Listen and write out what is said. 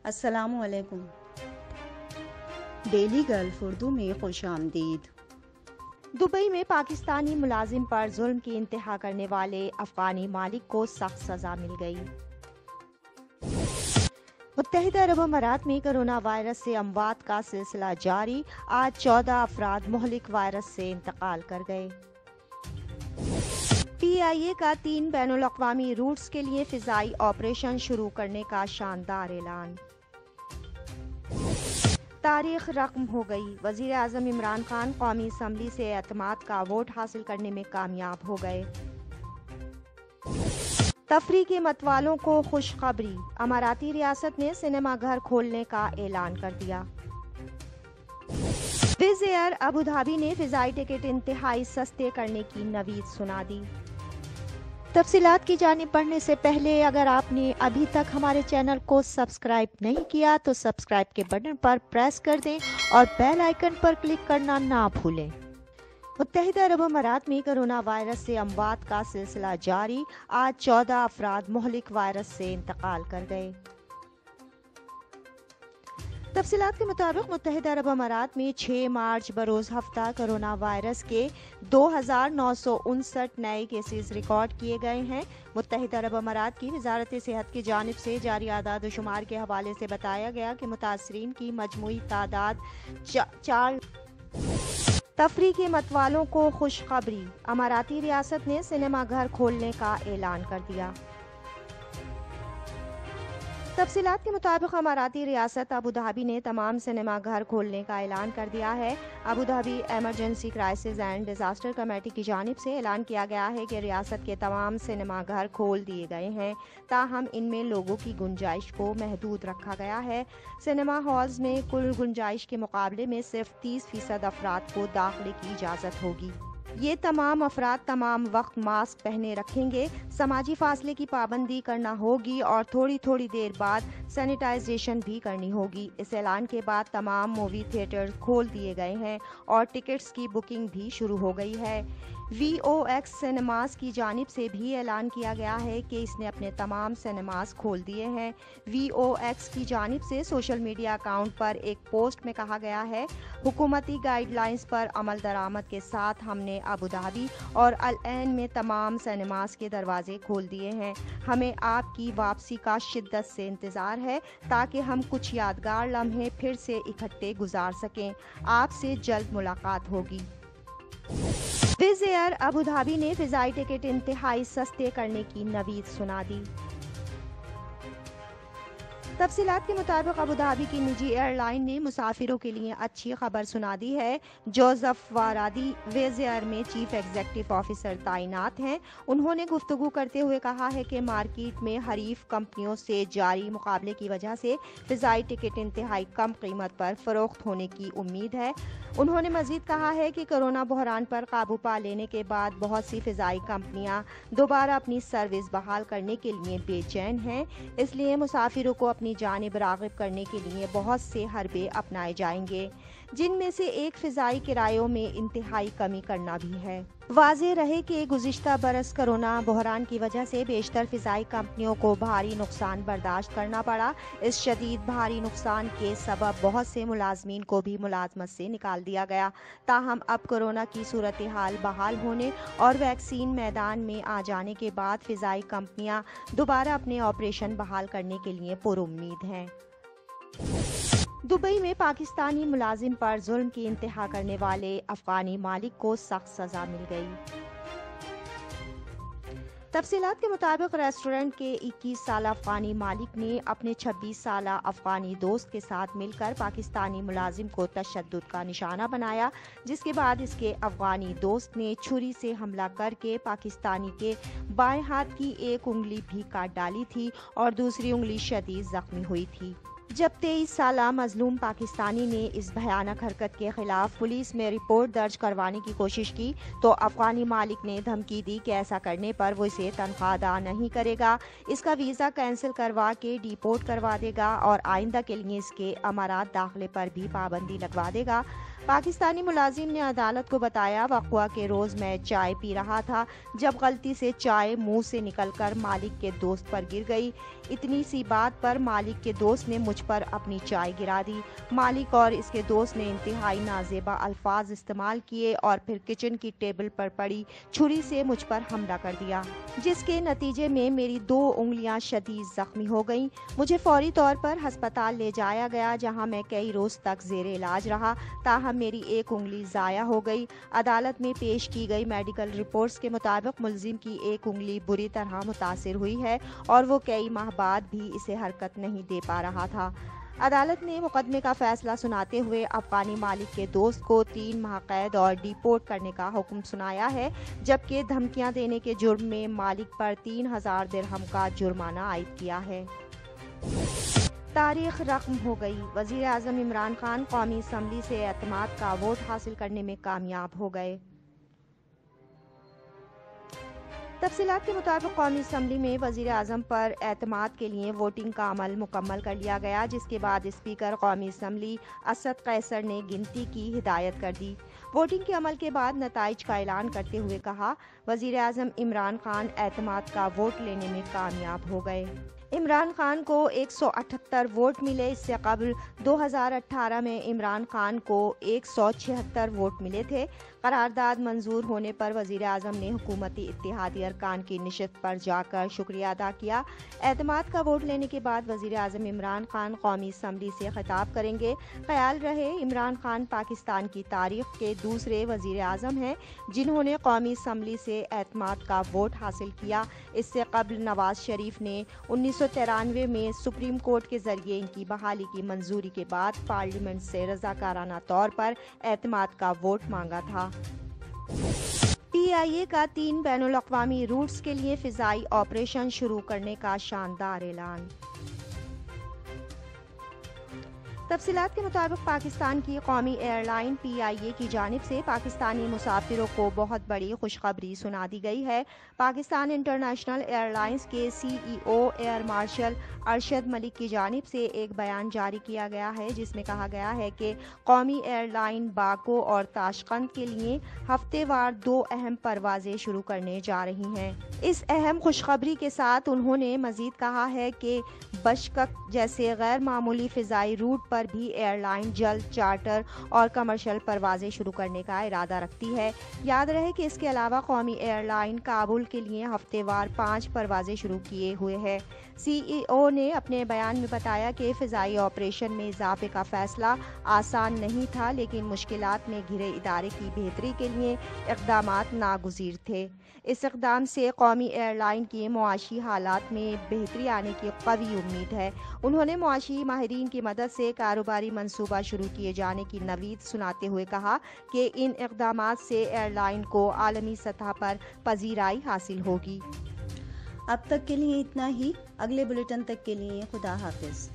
السلام علیکم۔ Daily golf Urdu میں خوش آمدید۔ دبئی میں پاکستانی ملازم پر ظلم کی انتہا کرنے والے افغانی مالک کو سخت سزا مل گئی۔ متحدہ عرب امارات میں کرونا وائرس سے اموات کا سلسلہ جاری، آج 14 افراد مہلک وائرس سے انتقال کر گئے۔ PIA کا 3 بین الاقوامی روٹس کے لیے فضائی آپریشن شروع کرنے کا شاندار اعلان۔ تاریخ رقم ہو گئی، وزیر اعظم عمران خان قومی اسمبلی سے اعتماد کا ووٹ حاصل کرنے میں کامیاب ہو گئے۔ تفریح کے متوالوں کو خوشخبری، اماراتی ریاست نے سنیما گھر کھولنے کا اعلان کر دیا۔ ویز ایئر ابوظہبی نے فضائی ٹکٹ انتہائی سستے کرنے کی نوید سنا دی۔ تفصیلات کی جانب بڑھنے سے پہلے اگر آپ نے ابھی تک ہمارے چینل کو سبسکرائب نہیں کیا تو سبسکرائب کے بٹن پر پریس کر دیں اور بیل آئیکن پر کلک کرنا نہ بھولیں۔ متحدہ عرب امارات میں کرونا وائرس سے اموات کا سلسلہ جاری، آج 14 افراد مہلک وائرس سے انتقال کر گئے۔ تفصیلات کے مطابق متحدہ عرب امارات میں 6 مارچ بروز ہفتہ کرونا وائرس کے 2959 نئے کیسز ریکارڈ کیے گئے ہیں۔ متحدہ عرب امارات کی وزارت صحت کی جانب سے جاری اعداد و شمار کے حوالے سے بتایا گیا کہ متاثرین کی مجموعی تعداد 4۔ تفریح کے متوالوں کو خوشخبری، اماراتی ریاست نے سنیما گھر کھولنے کا اعلان کر دیا۔ تفصیلات کے مطابق اماراتی ریاست ابوظہبی نے تمام سنیما گھر کھولنے کا اعلان کر دیا ہے۔ Abu Dhabi emergency crisis and disaster committee کی جانب سے اعلان کیا گیا ہے کہ ریاست کے تمام سنیما گھر کھول دیے گئے ہیں، تاہم ان میں لوگوں کی گنجائش کو محدود رکھا گیا ہے۔ سنیما ہالز میں کل گنجائش کے مقابلے میں صرف 30% افراد کو داخلے کی اجازت ہوگی۔ یہ تمام افراد تمام وقت ماسک پہنے رکھیں گے، سماجی فاصلے کی پابندی کرنا ہوگی اور تھوڑی دیر بعد سینیٹائزیشن بھی کرنی ہوگی۔ اس اعلان کے بعد تمام مووی تھیٹر کھول دیے گئے ہیں اور ٹکٹس کی بکنگ بھی شروع ہو گئی ہے۔ VOX سنیماز کی جانب سے بھی اعلان کیا گیا ہے کہ اس نے اپنے تمام سنیماز کھول دیے ہیں۔ VOX کی جانب سے سوشل میڈیا اکاؤنٹ پر ایک پوسٹ میں کہا گیا ہے، حکومتی گائیڈ لائنز پر عمل درآمد کے ساتھ ہم نے ابوظہبی اور العین میں تمام سنیماز کے دروازے کھول دیے ہیں۔ ہمیں آپ کی واپسی کا شدت سے انتظار ہے تاکہ ہم کچھ یادگار لمحے پھر سے اکٹھے گزار سکیں۔ آپ سے جلد ملاقات ہوگی۔ ویز ایئر ابوظہبی نے فضائی ٹکٹ انتہائی سستے کرنے کی نوید سنا دی۔ تفصیلات کے مطابق ابوظہبی کی نجی ایئر لائن نے مسافروں کے لیے اچھی خبر سنا دی ہے۔ جوزف وارادی ویز ایئر میں چیف ایگزیکٹو آفیسر تعینات ہیں۔ انہوں نے گفتگو کرتے ہوئے کہا ہے کہ مارکیٹ میں حریف کمپنیوں سے جاری مقابلے کی وجہ سے فضائی ٹکٹ انتہائی کم قیمت پر فروخت ہونے کی امید ہے۔ انہوں نے مزید کہا ہے کہ کورونا بحران پر قابو پا لینے کے بعد بہت سی فضائی کمپنیاں دوبارہ اپنی سروس بحال کرنے کے لیے بے چین ہیں، اس لیے مسافروں کو اپنی جانب راغب کرنے کے لیے بہت سے حربے اپنائے جائیں گے، جن میں سے ایک فضائی کرایوں میں انتہائی کمی کرنا بھی ہے۔ واضح رہے کہ گزشتہ برس کورونا بحران کی وجہ سے بیشتر فضائی کمپنیوں کو بھاری نقصان برداشت کرنا پڑا۔ اس شدید بھاری نقصان کے سبب بہت سے ملازمین کو بھی ملازمت سے نکال دیا گیا، تاہم اب کورونا کی صورتحال بحال ہونے اور ویکسین میدان میں آ جانے کے بعد فضائی کمپنیاں دوبارہ اپنے آپریشن بحال کرنے کے لیے پرامید ہیں۔ دبئی میں پاکستانی ملازم پر ظلم کی انتہا کرنے والے افغانی مالک کو سخت سزا مل گئی۔ تفصیلات کے مطابق ریسٹورنٹ کے 21 سالہ افغانی مالک نے اپنے 26 سالہ افغانی دوست کے ساتھ مل کر پاکستانی ملازم کو تشدد کا نشانہ بنایا، جس کے بعد اس کے افغانی دوست نے چھری سے حملہ کر کے پاکستانی کے بائیں ہاتھ کی ایک انگلی بھی کاٹ ڈالی تھی اور دوسری انگلی شدید زخمی ہوئی تھی۔ جب 23 سالہ مظلوم پاکستانی نے اس بھیانک حرکت کے خلاف پولیس میں رپورٹ درج کروانے کی کوشش کی تو افغانی مالک نے دھمکی دی کہ ایسا کرنے پر وہ اسے تنخواہ ادا نہیں کرے گا، اس کا ویزا کینسل کروا کے ڈیپورٹ کروا دے گا اور آئندہ کے لیے اس کے امارات داخلے پر بھی پابندی لگوا دے گا۔ پاکستانی ملازم نے عدالت کو بتایا، وقوع کے روز میں چائے پی رہا تھا جب غلطی سے چائے منہ سے نکل کر مالک کے دوست پر گر گئی۔ اتنی سی بات پر مالک کے دوست نے مجھ پر اپنی چائے گرا دی۔ مالک اور اس کے دوست نے انتہائی نازیبا الفاظ استعمال کیے اور پھر کچن کی ٹیبل پر پڑی چھری سے مجھ پر حملہ کر دیا، جس کے نتیجے میں میری 2 انگلیاں شدید زخمی ہو گئیں۔ مجھے فوری طور پر ہسپتال لے جایا گیا، جہاں میں کئی روز تک زیر علاج رہا، تاہم میری 1 انگلی ضائع ہو گئی۔ عدالت میں پیش کی گئی میڈیکل رپورٹس کے مطابق ملزم کی 1 انگلی بری طرح متاثر ہوئی ہے اور وہ کئی ماہ بعد بھی اسے حرکت نہیں دے پا رہا تھا۔ عدالت نے مقدمے کا فیصلہ سناتے ہوئے افغانی مالک کے دوست کو 3 ماہ قید اور ڈیپورٹ کرنے کا حکم سنایا ہے، جبکہ دھمکیاں دینے کے جرم میں مالک پر 3000 درہم کا جرمانہ عائد کیا ہے۔ تاریخ رقم ہو گئی، وزیر اعظم عمران خان قومی اسمبلی سے اعتماد کا ووٹ حاصل کرنے میں کامیاب ہو گئے۔ تفصیلات کے مطابق قومی اسمبلی میں وزیر اعظم پر اعتماد کے لیے ووٹنگ کا عمل مکمل کر لیا گیا، جس کے بعد اسپیکر قومی اسمبلی اسد قیصر نے گنتی کی ہدایت کر دی۔ ووٹنگ کے عمل کے بعد نتائج کا اعلان کرتے ہوئے کہا، وزیر اعظم عمران خان اعتماد کا ووٹ لینے میں کامیاب ہو گئے۔ عمران خان کو 178 ووٹ ملے۔ اس سے قبل 2018 میں عمران خان کو 176 ووٹ ملے تھے۔ قرارداد منظور ہونے پر وزیر اعظم نے حکومتی اتحادی ارکان کی نشست پر جا کر شکریہ ادا کیا۔ اعتماد کا ووٹ لینے کے بعد وزیر اعظم عمران خان قومی اسمبلی سے خطاب کریں گے۔ خیال رہے، عمران خان پاکستان کی تاریخ کے دوسرے وزیر اعظم ہیں جنہوں نے قومی اسمبلی سے اعتماد کا ووٹ حاصل کیا۔ اس سے قبل نواز شریف نے 1993 میں سپریم کورٹ کے ذریعے ان کی بحالی کی منظوری کے بعد پارلیمنٹ سے رضاکارانہ طور پر اعتماد کا ووٹ مانگا تھا۔ PIA کا 3 بین الاقوامی روٹس کے لیے فضائی آپریشن شروع کرنے کا شاندار اعلان۔ تفصیلات کے مطابق پاکستان کی قومی ایئر لائن PIA کی جانب سے پاکستانی مسافروں کو بہت بڑی خوشخبری سنا دی گئی ہے۔ پاکستان انٹرنیشنل ایئر لائنز کے CEO air marshal Arshad Malik کی جانب سے ایک بیان جاری کیا گیا ہے، جس میں کہا گیا ہے کہ قومی ایئر لائن باکو اور تاشقند کے لیے ہفتے وار 2 اہم پروازیں شروع کرنے جا رہی ہیں۔ اس اہم خوشخبری کے ساتھ انہوں نے مزید کہا ہے کہ بشکک جیسے غیر معمولی فضائی روٹ پر بھی ایئر لائن جلد چارٹر اور کمرشل پروازیں شروع کرنے کا ارادہ رکھتی ہے۔ یاد رہے کہ اس کے علاوہ قومی ایئر لائن کابل کے لیے ہفتے وار 5 پروازیں شروع کیے ہوئے ہے۔ CEO نے اپنے بیان میں بتایا کہ فضائی آپریشن میں اضافے کا فیصلہ آسان نہیں تھا، لیکن مشکلات میں گھرے ادارے کی بہتری کے لیے اقدامات ناگزیر تھے۔ اس اقدام سے قومی ایئر لائن کی معاشی حالات میں بہتری آنے کی قوی امید ہے۔ انہوں نے معاشی ماہرین کی مدد سے کاروباری منصوبہ شروع کیے جانے کی نوید سناتے ہوئے کہا کہ ان اقدامات سے ایئر لائن کو عالمی سطح پر پذیرائی حاصل ہوگی۔ اب تک کے لیے اتنا ہی، اگلے بلیٹن تک کے لیے خدا حافظ۔